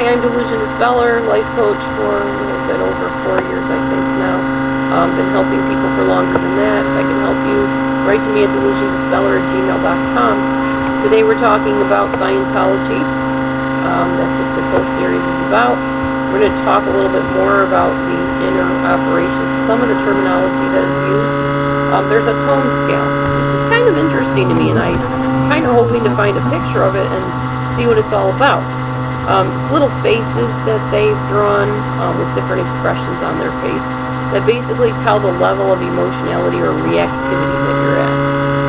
Hi, I'm DelusionDispeller, life coach for a little bit over 4 years, I think now. Been helping people for longer than that. If I can help you, write to me at DelusionDispeller@gmail.com. Today we're talking about Scientology. That's what this whole series is about. We're going to talk a little bit more about the inner operations, some of the terminology that is used. There's a tone scale, which is kind of interesting to me, and I'm kind of hoping to find a picture of it and see what it's all about. It's little faces that they've drawn with different expressions on their face that basically tell the level of emotionality or reactivity that you're at.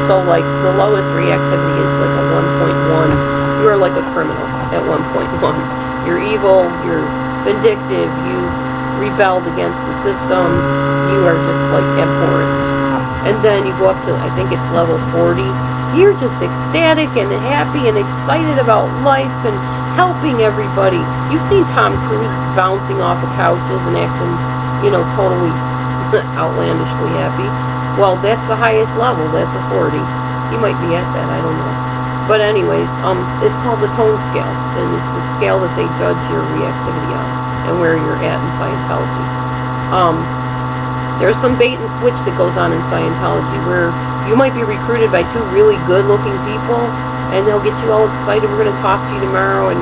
So like the lowest reactivity is like a 1.1. You are like a criminal at 1.1. You're evil, you're vindictive, you've rebelled against the system, you are just like abhorrent. And then you go up to, I think it's level 40. You're just ecstatic and happy and excited about life and helping everybody. You've seen Tom Cruise bouncing off of couches and acting, totally outlandishly happy. Well, that's the highest level. That's a 40. He might be at that. I don't know. But anyways, it's called the tone scale, and it's the scale that they judge your reactivity on and where you're at in Scientology. There's some bait and switch that goes on in Scientology where you might be recruited by two really good-looking people, and they'll get you all excited. We're going to talk to you tomorrow and,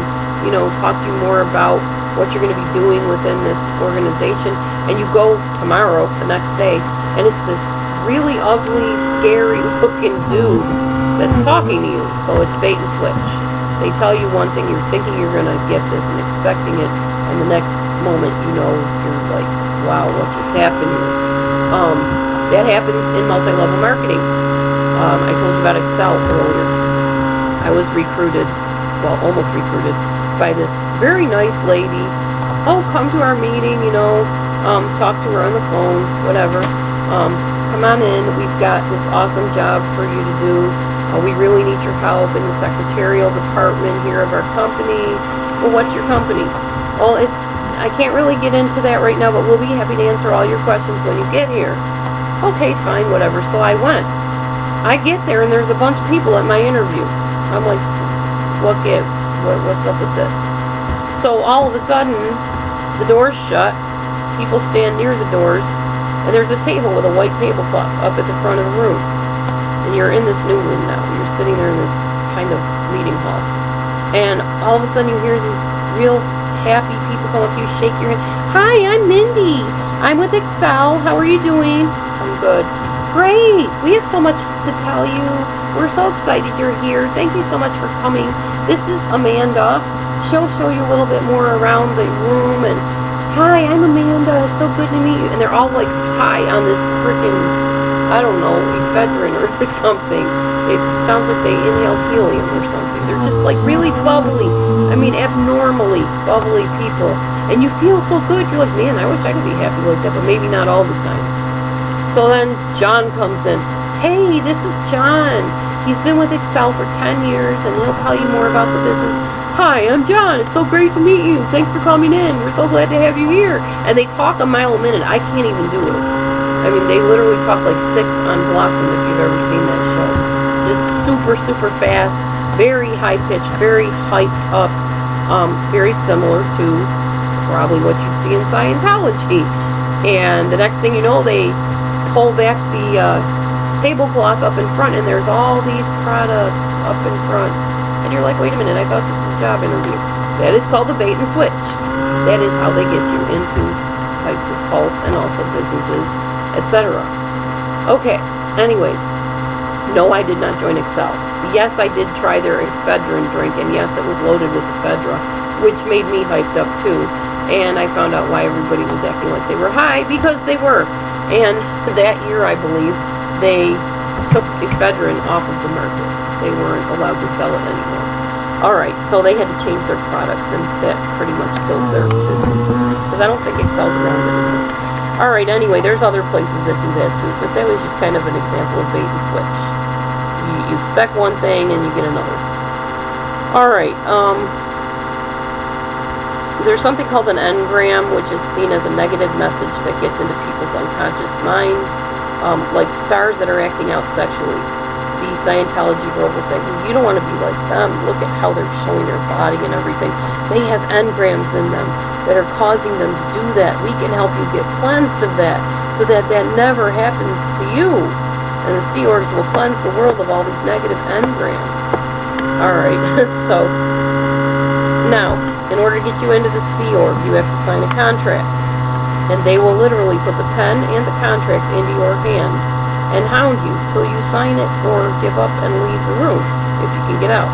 talk to you more about what you're going to be doing within this organization. And you go tomorrow, the next day, and it's this really ugly, scary-looking dude that's talking to you. So it's bait and switch. They tell you one thing, you're thinking you're going to get this and expecting it, and the next moment, you're like, wow, what just happened here? That happens in multi-level marketing. I told you about Excel earlier. I was recruited, almost recruited, by this very nice lady. Oh, come to our meeting, talk to her on the phone, whatever. Come on in, we've got this awesome job for you to do. We really need your help in the secretarial department here of our company. Well, what's your company? Well, I can't really get into that right now, but we'll be happy to answer all your questions when you get here. Okay, fine, whatever. So I went. I get there, and there's a bunch of people at my interview. I'm like, what gives? What's up with this? So all of a sudden, the door's shut. People stand near the doors, and there's a table with a white tablecloth up at the front of the room. And you're in this new room now. You're sitting there in this kind of meeting hall. And all of a sudden, you hear these real happy people come up to you, shake your hand. Hi, I'm Mindy. I'm with Excel. How are you doing? I'm good. Great. We have so much to tell you. We're so excited you're here. Thank you so much for coming. This is Amanda. She'll show you a little bit more around the room. And hi, I'm Amanda. It's so good to meet you. And they're all like high on this freaking, I don't know, ephedrine or something. It sounds like they inhaled helium or something. They're just like really bubbly. I mean, abnormally bubbly people. And you feel so good. You're like, man, I wish I could be happy like that, but maybe not all the time. So then John comes in. Hey, this is John. He's been with Excel for 10 years, and he'll tell you more about the business. Hi, I'm John. It's so great to meet you. Thanks for coming in. We're so glad to have you here. And they talk a mile a minute. I can't even do it. I mean, they literally talk like 6 on Blossom, if you've ever seen that show. Just super, super fast, very high-pitched, very hyped up, very similar to probably what you'd see in Scientology. And the next thing you know, they pull back the tablecloth up in front, and there's all these products up in front. And you're like, wait a minute, I thought this was a job interview. That is called the bait and switch. That is how they get you into types of cults and also businesses, etc. Okay, anyways. No, I did not join Excel. Yes, I did try their ephedrine drink, and yes, it was loaded with ephedra, which made me hyped up too. And I found out why everybody was acting like they were high, because they were. And that year, I believe, they took ephedrine off of the market. They weren't allowed to sell it anymore. Alright, so they had to change their products, and that pretty much killed their business. Because I don't think Excel's around anymore. Alright, anyway, there's other places that do that too, but that was just kind of an example of bait and switch. You expect one thing, and you get another. Alright, there's something called an engram, which is seen as a negative message that gets into people's unconscious mind, like stars that are acting out sexually. the Scientology world will say, well, you don't want to be like them. Look at how they're showing their body and everything. They have engrams in them that are causing them to do that. We can help you get cleansed of that so that that never happens to you. And the Sea Orgs will cleanse the world of all these negative engrams. Alright, so now, in order to get you into the Sea Org, you have to sign a contract. And they will literally put the pen and the contract into your hand and hound you till you sign it or give up and leave the room, if you can get out.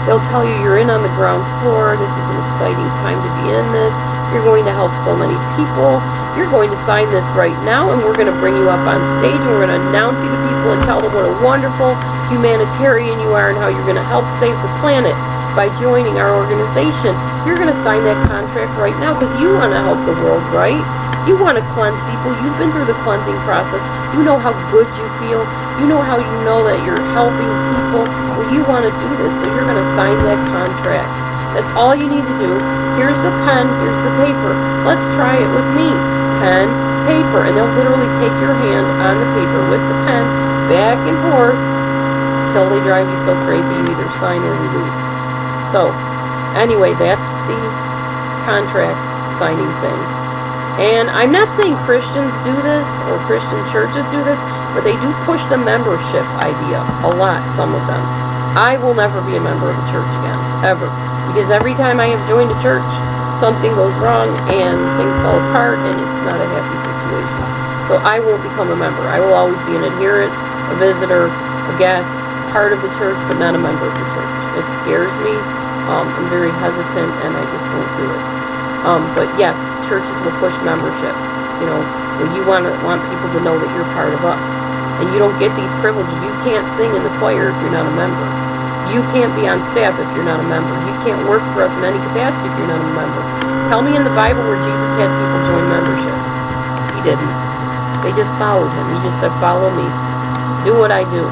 They'll tell you you're in on the ground floor, this is an exciting time to be in this, you're going to help so many people, you're going to sign this right now, and we're going to bring you up on stage, and we're going to announce you to people and tell them what a wonderful humanitarian you are and how you're going to help save the planet by joining our organization. You're going to sign that contract right now because you want to help the world, right? You want to cleanse people. You've been through the cleansing process. You know how good you feel. You know how you know that you're helping people. Well, you want to do this, so you're going to sign that contract. That's all you need to do. Here's the pen. Here's the paper. Let's try it with me. Pen, paper. And they'll literally take your hand on the paper with the pen back and forth until they drive you so crazy you either sign or you leave. So, anyway, that's the contract signing thing. And I'm not saying Christians do this or Christian churches do this, but they do push the membership idea a lot, some of them. I will never be a member of a church again, ever. Because every time I have joined a church, something goes wrong and things fall apart and it's not a happy situation. So I won't become a member. I will always be an adherent, a visitor, a guest, part of the church, but not a member of the church. It scares me. I'm very hesitant and I just won't do it. But yes, churches will push membership. You know, well, you want people to know that you're part of us. And you don't get these privileges. You can't sing in the choir if you're not a member. You can't be on staff if you're not a member. You can't work for us in any capacity if you're not a member. Tell me in the Bible where Jesus had people join memberships. He didn't. They just followed him. He just said, follow me. Do what I do.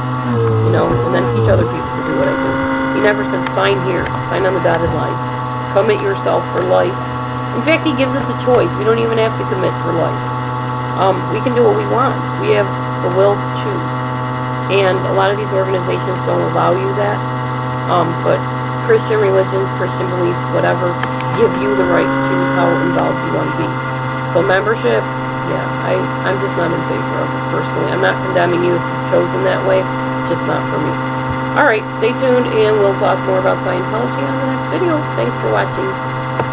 You know, and then teach other people to do what I do. He never said, sign here. Sign on the dotted line. Commit yourself for life. In fact, he gives us a choice. We don't even have to commit for life. We can do what we want. We have the will to choose. And a lot of these organizations don't allow you that. But Christian religions, Christian beliefs, whatever, give you the right to choose how involved you want to be. So membership, yeah, I'm just not in favor of it personally. I'm not condemning you if you've chosen that way. It's just not for me. Alright, stay tuned and we'll talk more about Scientology on the next video. Thanks for watching.